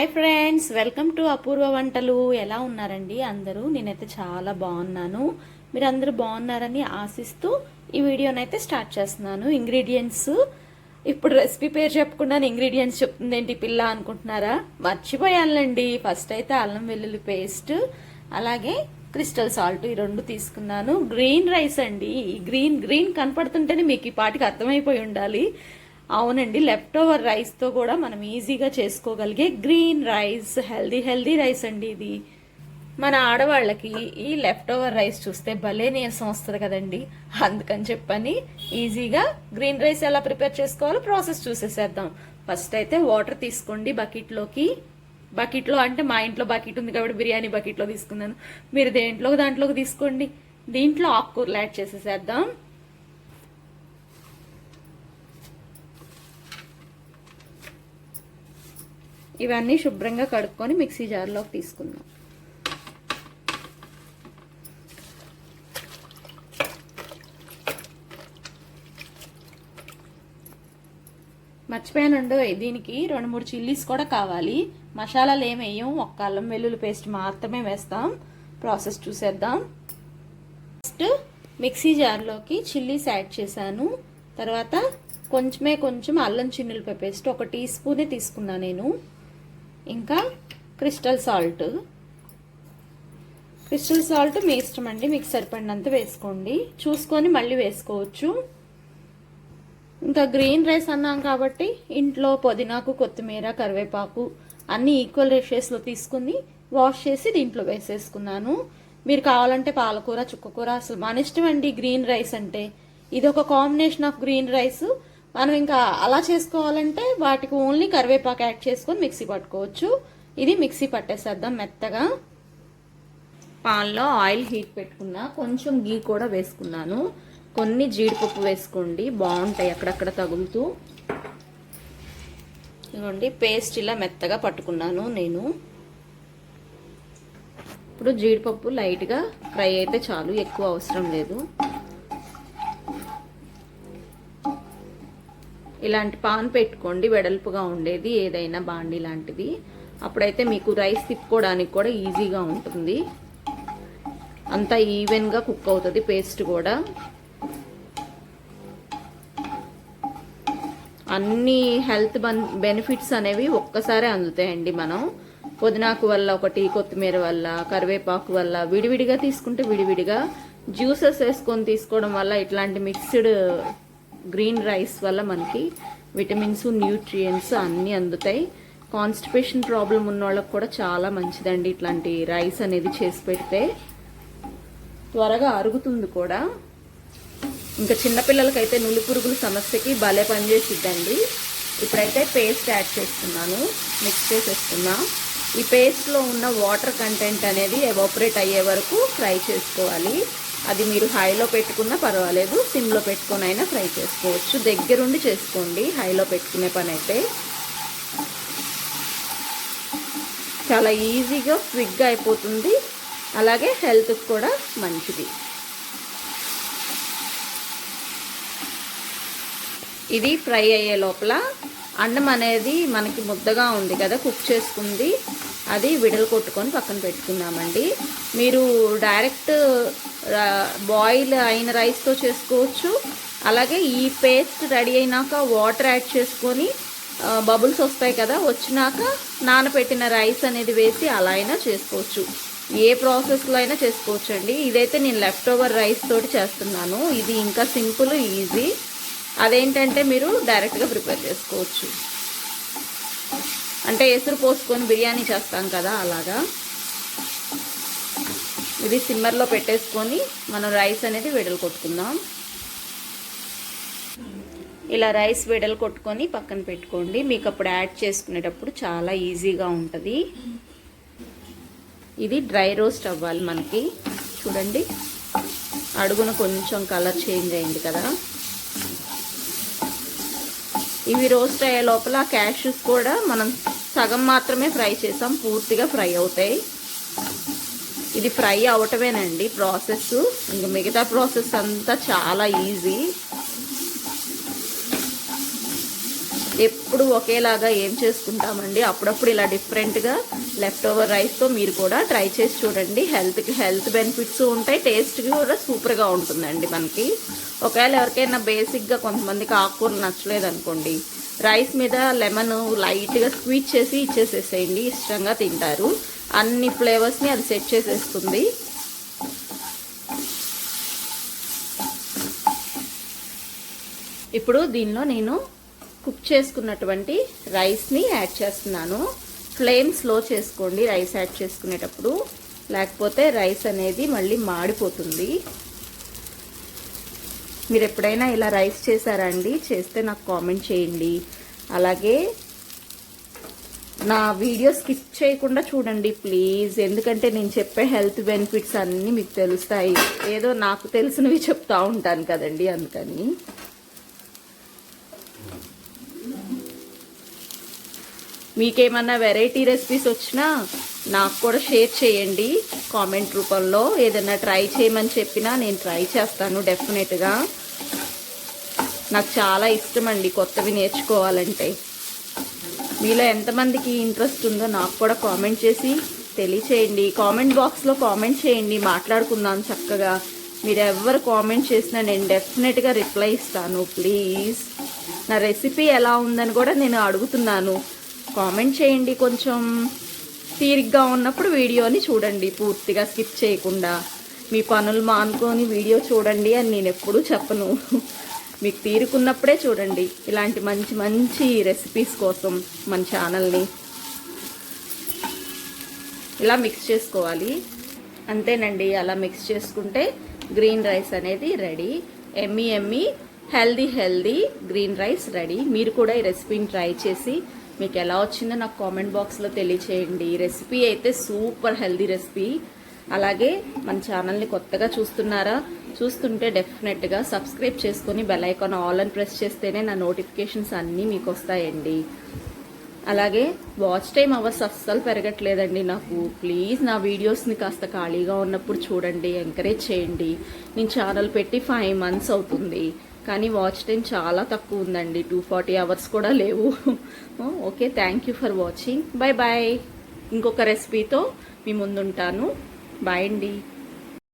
Hi friends, welcome to అపూర్వ వంటలు. ఎలా ఉన్నారండి అందరూ? నేనైతే చాలా బాగున్నాను. మీరు అందరూ బాగున్నారని ఆశిస్తూ ఈ వీడియోనైతే స్టార్ట్ చేస్తున్నాను. ఇంగ్రీడియంట్స్ ఇప్పుడు రెసిపీ పేరు చెప్పకుండా ఇంగ్రీడియంట్స్ చెప్తుంది ఏంటి పిల్ల అనుకుంటున్నారా? మర్చిపోయానులేండి. ఫస్ట్ అయితే అల్లం వెల్లుల్లి పేస్ట్, అలాగే క్రిస్టల్ సాల్ట్, ఈ రెండు తీసుకున్నాను. గ్రీన్ రైస్ అండి. ఈ గ్రీన్ కనపడుతుంటేనే మీకు ఈ పాటికి అర్థమైపోయి ఉండాలి. అవునండి, లెఫ్ట్ ఓవర్ రైస్తో కూడా మనం ఈజీగా చేసుకోగలిగే గ్రీన్ రైస్, హెల్దీ రైస్ అండి ఇది. మన ఆడవాళ్ళకి ఈ లెఫ్ట్ ఓవర్ రైస్ చూస్తే భలే నీరసం వస్తుంది కదండి. అందుకని చెప్పని ఈజీగా గ్రీన్ రైస్ ఎలా ప్రిపేర్ చేసుకోవాలో ప్రాసెస్ చూసేసేద్దాం. ఫస్ట్ అయితే వాటర్ తీసుకోండి బకెట్లో అంటే మా ఇంట్లో బకెట్ ఉంది కాబట్టి బిర్యానీ బకెట్లో తీసుకున్నాను. మీరు దాంట్లోకి తీసుకోండి. దీంట్లో ఆకుకూరలు యాడ్ చేసేసేద్దాం. ఇవన్నీ శుభ్రంగా కడుక్కొని మిక్సీ జార్లోకి తీసుకుందాం. మర్చిపోయానండి, దీనికి 2-3 చిల్లీస్ కూడా కావాలి. మసాలాలు ఏం వేయం, ఒక్క అల్లం వెల్లుల్లి పేస్ట్ మాత్రమే వేస్తాం. ప్రాసెస్ చూసేద్దాం. ఫస్ట్ మిక్సీ జార్లోకి చిల్లీస్ యాడ్ చేశాను. తర్వాత కొంచెం అల్లం చిన్నులపై పేస్ట్ 1 టీ స్పూనే తీసుకున్నా నేను. ఇంకా క్రిస్టల్ సాల్ట్ మీ ఇష్టం అండి, మీకు సరిపడినంత వేసుకోండి, చూసుకొని మళ్ళీ వేసుకోవచ్చు. ఇంకా గ్రీన్ రైస్ అన్నాం కాబట్టి ఇంట్లో పుదీనాకు, కొత్తిమీర, కరివేపాకు అన్నీ ఈక్వల్ రేషియోస్లో తీసుకుని వాష్ చేసి దీంట్లో వేసేసుకున్నాను. మీరు కావాలంటే పాలకూర, చుక్కకూర, అసలు మన ఇష్టం అండి. గ్రీన్ రైస్ అంటే ఇది ఒక కాంబినేషన్ ఆఫ్ గ్రీన్ రైస్. మనం ఇంకా అలా చేసుకోవాలంటే వాటికి ఓన్లీ కరివేపాకు యాడ్ చేసుకొని మిక్సీ పట్టుకోవచ్చు. ఇది మిక్సీ పట్టేసేద్దాం మెత్తగా. పాన్లో ఆయిల్ హీట్ పెట్టుకున్నా, కొంచెం గీ కూడా వేసుకున్నాను. కొన్ని జీడిపప్పు వేసుకోండి, బాగుంటాయి అక్కడక్కడ తగులుతూ. ఇదిగోండి, పేస్ట్ ఇలా మెత్తగా పట్టుకున్నాను నేను. ఇప్పుడు జీడిపప్పు లైట్గా ఫ్రై అయితే చాలు, ఎక్కువ అవసరం లేదు. ఇలాంటి పాన్ పెట్టుకోండి, వెడల్పుగా ఉండేది ఏదైనా బాండి లాంటిది. అప్పుడైతే మీకు రైస్ తిప్పుకోవడానికి కూడా ఈజీగా ఉంటుంది. అంతా ఈవెన్గా కుక్ అవుతుంది. పేస్ట్ కూడా అన్ని హెల్త్ బెనిఫిట్స్ అనేవి ఒక్కసారే అందుతాయండి. మనం పుదీనాకు వల్ల ఒకటి, కొత్తిమీర వల్ల, కరివేపాకు వల్ల, విడివిడిగా తీసుకుంటే విడివిడిగా, జ్యూసెస్ వేసుకొని తీసుకోవడం వల్ల, ఇట్లాంటి మిక్స్డ్ గ్రీన్ రైస్ వల్ల మనకి విటమిన్స్, న్యూట్రియంట్స్ అన్నీ అందుతాయి. కాన్స్టిపేషన్ ప్రాబ్లం ఉన్న వాళ్ళకి కూడా చాలా మంచిదండి ఇట్లాంటి రైస్ అనేది చేసి పెడితే. త్వరగా అరుగుతుంది కూడా. ఇంకా చిన్నపిల్లలకైతే నులి పురుగుల సమస్యకి భలే పనిచేసిద్దండి. ఇప్పుడైతే పేస్ట్ యాడ్ చేస్తున్నాను, మిక్స్ చేసేస్తున్నా. ఈ పేస్ట్లో ఉన్న వాటర్ కంటెంట్ అనేది ఎవాపరేట్ అయ్యే వరకు ఫ్రై చేసుకోవాలి. అది మీరు హైలో పెట్టుకున్నా పర్వాలేదు, సిమ్లో పెట్టుకుని అయినా ఫ్రై చేసుకోవచ్చు. దగ్గరుండి చేసుకోండి హైలో పెట్టుకునే పని అయితే. చాలా ఈజీగా క్విక్గా అయిపోతుంది, అలాగే హెల్త్కి కూడా మంచిది. ఇది ఫ్రై అయ్యే లోపల అన్నం అనేది మనకి ముద్దగా ఉంది కదా, కుక్ చేసుకుంది, అది విడలు కొట్టుకొని పక్కన పెట్టుకున్నామండి. మీరు డైరెక్ట్ బాయిల్ అయిన రైస్తో చేసుకోవచ్చు. అలాగే ఈ పేస్ట్ రెడీ అయినాక వాటర్ యాడ్ చేసుకొని బబుల్స్ వస్తాయి కదా, వచ్చినాక నానబెట్టిన రైస్ అనేది వేసి అలా అయినా చేసుకోవచ్చు. ఏ ప్రాసెస్లో అయినా చేసుకోవచ్చు అండి. ఇదైతే నేను లెఫ్ట్ ఓవర్ రైస్ తోటి చేస్తున్నాను. ఇది ఇంకా సింపుల్, ఈజీ. అదేంటంటే మీరు డైరెక్ట్గా ప్రిపేర్ చేసుకోవచ్చు. అంటే ఎసురు పోసుకొని బిర్యానీ చేస్తాం కదా, అలాగా. ఇది సిమ్మర్లో పెట్టేసుకొని మనం రైస్ అనేది విడలు కొట్టుకుందాం. ఇలా రైస్ విడలు కొట్టుకొని పక్కన పెట్టుకోండి. మీకు అప్పుడు యాడ్ చేసుకునేటప్పుడు చాలా ఈజీగా ఉంటుంది. ఇది డ్రై రోస్ట్ అవ్వాలి మనకి. చూడండి, అడుగున కొంచెం కలర్ చేంజ్ అయింది కదా. ఇవి రోస్ట్ అయ్యే లోపల క్యాష్యూస్ కూడా మనం సగం మాత్రమే ఫ్రై చేసాం, పూర్తిగా ఫ్రై అవుతాయి. ఇది ఫ్రై అవటమేనండి ప్రాసెస్. ఇంకా మిగతా ప్రాసెస్ అంతా చాలా ఈజీ. ఎప్పుడు ఒకేలాగా ఏం చేసుకుంటామండి. అప్పుడప్పుడు ఇలా డిఫరెంట్గా లెఫ్ట్ ఓవర్ రైస్తో మీరు కూడా ట్రై చేసి చూడండి. హెల్త్ బెనిఫిట్స్ ఉంటాయి, టేస్ట్ కూడా సూపర్గా ఉంటుందండి మనకి. ఒకవేళ ఎవరికైనా బేసిక్గా కొంతమందికి ఆకుకూరలు నచ్చలేదు అనుకోండి, రైస్ మీద లెమన్ లైట్గా స్క్వీజ్ చేసి ఇచ్చేసేసేయండి, ఇష్టంగా తింటారు. అన్ని ఫ్లేవర్స్ని అది సెట్ చేసేస్తుంది. ఇప్పుడు దీనిలో నేను కుక్ చేసుకున్నటువంటి రైస్ని యాడ్ చేస్తున్నాను. ఫ్లేమ్ స్లో చేసుకోండి రైస్ యాడ్ చేసుకునేటప్పుడు, లేకపోతే రైస్ అనేది మళ్ళీ మాడిపోతుంది. మీరు ఎప్పుడైనా ఇలా రైస్ చేశారా అండి? చేస్తే నాకు కామెంట్ చేయండి. అలాగే నా వీడియో స్కిప్ చేయకుండా చూడండి ప్లీజ్, ఎందుకంటే నేను చెప్పే హెల్త్ బెనిఫిట్స్ అన్నీ మీకు తెలుస్తాయి. ఏదో నాకు తెలిసినవి చెప్తా ఉంటాను కదండి, అందుకని. మీకేమన్నా వెరైటీ రెసిపీస్ వచ్చినా నాకు కూడా షేర్ చేయండి కామెంట్ రూపంలో. ఏదైనా ట్రై చేయమని చెప్పినా నేను ట్రై చేస్తాను డెఫినెట్గా. నాకు చాలా ఇష్టం అండి కొత్తవి నేర్చుకోవాలంటే. మీలో ఎంతమందికి ఇంట్రెస్ట్ ఉందో నాకు కూడా కామెంట్ చేసి తెలియచేయండి. కామెంట్ బాక్స్లో కామెంట్ చేయండి, మాట్లాడుకుందాం చక్కగా. మీరు ఎవరు కామెంట్ చేసినా నేను డెఫినెట్గా రిప్లై ఇస్తాను ప్లీజ్. నా రెసిపీ ఎలా ఉందని కూడా నేను అడుగుతున్నాను, కామెంట్ చేయండి. కొంచెం తీరిగ్గా ఉన్నప్పుడు వీడియోని చూడండి పూర్తిగా స్కిప్ చేయకుండా. మీ పనులు మానుకొని వీడియో చూడండి అని నేను ఎప్పుడూ చెప్పను. మీకు తీరుకున్నప్పుడే చూడండి ఇలాంటి మంచి మంచి రెసిపీస్ కోసం మన ఛానల్ని. ఇలా మిక్స్ చేసుకోవాలి, అంతేనండి. అలా మిక్స్ చేసుకుంటే గ్రీన్ రైస్ అనేది ready. Emmy healthy green rice ready. మీరు కూడా ఈ రెసిపీని ట్రై చేసి మీకు ఎలా వచ్చిందో నాకు కామెంట్ బాక్స్లో తెలియచేయండి. రెసిపీ అయితే సూపర్ హెల్దీ రెసిపీ. అలాగే మన ఛానల్ని కొత్తగా చూస్తుంటే డెఫినెట్గా సబ్స్క్రైబ్ చేసుకొని బెల్ ఐకాన్ ఆల్ అని ప్రెస్ చేస్తేనే నా నోటిఫికేషన్స్ అన్నీ మీకు వస్తాయండి. అలాగే వాచ్ టైం అవర్స్ అస్సలు పెరగట్లేదండి నాకు. ప్లీజ్ నా వీడియోస్ని కాస్త ఖాళీగా ఉన్నప్పుడు చూడండి, ఎంకరేజ్ చేయండి. నేను ఛానల్ పెట్టి 5 months అవుతుంది, కానీ వాచ్ టైం చాలా తక్కువ ఉందండి. 240 hours కూడా లేవు. Okay, thank you for watching. Bye. ఇంకొక రెసిపీతో మీ ముందుంటాను. బాయ్ అండి.